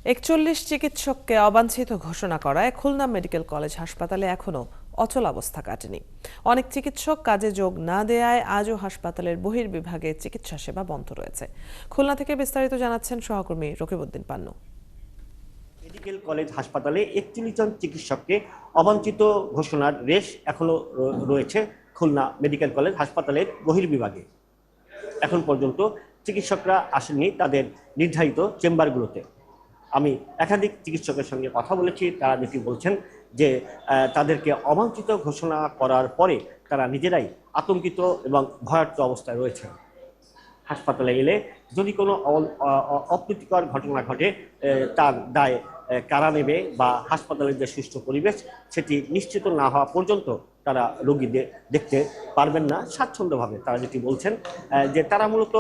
৪১ চিকিৎসককে অবাঞ্ছিত ঘোষণা করায় খুলনা মেডিকেল কলেজ হাসপাতালে এখনো অচল অবস্থা কাটেনি। অনেক চিকিৎসক কাজে যোগ না দেয়ায় আজও হাসপাতালের বহির্বিভাগে চিকিৎসা সেবা বন্ধ রয়েছে। খুলনা থেকে বিস্তারিত জানাচ্ছেন সহকর্মী রকিবউদ্দিন পান্নু। মেডিকেল কলেজ হাসপাতালে ৪১ জন চিকিৎসককে অবাঞ্ছিত ঘোষণার রেশ এখনো রয়েছে খুলনা মেডিকেল কলেজ হাসপাতালের বহির্বিভাগে। এখন পর্যন্ত চিকিৎসকরা আসেননি তাদের নির্ধারিত চেম্বারগুলোতে। আমি একাধিক চিকিৎসকের সঙ্গে কথা বলেছি, তারা যেটি বলছেন যে তাদেরকে অবাঞ্ছিত ঘোষণা করার পরে তারা নিজেরাই আতঙ্কিত এবং ভয়ার্ত অবস্থায় রয়েছে। হাসপাতালে এলে যদি কোনো অপ্রীতিকর ঘটনা ঘটে তার দায় কারা নেবে বা হাসপাতালের যে সুষ্ঠু পরিবেশ সেটি নিশ্চিত না হওয়া পর্যন্ত তারা রোগীদের দেখতে পারবেন না স্বাচ্ছন্দ্যভাবে। তারা যেটি বলছেন যে তারা মূলত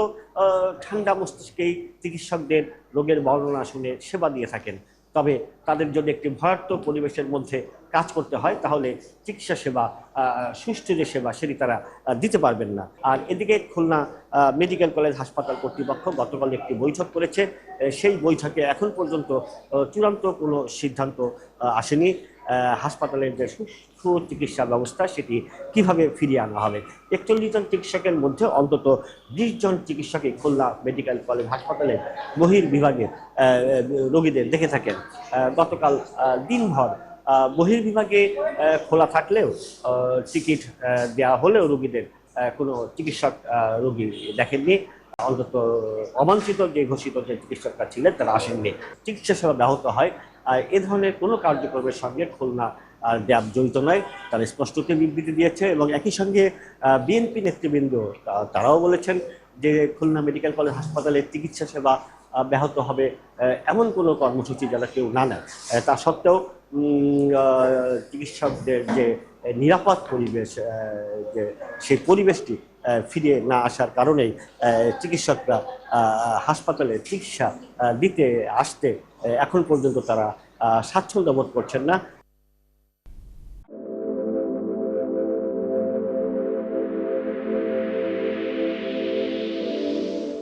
ঠান্ডা মস্তিষ্কেই চিকিৎসকদের রোগের বর্ণনা শুনে সেবা দিয়ে থাকেন। তবে তাদের যদি একটি ভয়ার্ত পরিবেশের মধ্যে কাজ করতে হয় তাহলে চিকিৎসা সেবা সুষ্ঠু যে সেবা সেটি তারা দিতে পারবেন না। আর এদিকে খুলনা মেডিকেল কলেজ হাসপাতাল কর্তৃপক্ষ গতকাল একটি বৈঠক করেছে। সেই বৈঠকে এখন পর্যন্ত চূড়ান্ত কোনো সিদ্ধান্ত আসেনি হাসপাতালের যে সুষ্ঠু চিকিৎসা ব্যবস্থা সেটি কিভাবে ফিরিয়ে আনা হবে। ৪১ জন চিকিৎসকের মধ্যে অন্তত ২০ জন চিকিৎসকই খুলনা মেডিকেল কলেজ হাসপাতালের বহির্বিভাগে রোগীদের দেখে থাকেন। গতকাল দিনভর বহির্বিভাগে খোলা থাকলেও টিকিট দেওয়া হলেও রোগীদের কোনো চিকিৎসক রোগী দেখেননি। অন্তত অবাঞ্ছিত যে ঘোষিত যে চিকিৎসকরা ছিলেন তারা আসেননি। চিকিৎসা সেবা ব্যাহত হয় এ ধরনের কোনো কার্যক্রমের সঙ্গে খুলনা র্যাব জড়িত নয়, তারা স্পষ্টত বিবৃতি দিয়েছে। এবং একই সঙ্গে বিএনপি নেতৃবৃন্দ তারাও বলেছেন যে খুলনা মেডিকেল কলেজ হাসপাতালের চিকিৎসা সেবা ব্যাহত হবে এমন কোনো কর্মসূচি যারা কেউ না নেয়। তা সত্ত্বেও চিকিৎসকদের যে নিরাপদ পরিবেশ যে সেই পরিবেশটি ফিরিয়ে না আসার কারণেই চিকিৎসকরা হাসপাতালে চিকিৎসা দিতে আসতে এখন পর্যন্ত তারা স্বাচ্ছন্দ্য বোধ করছেন না।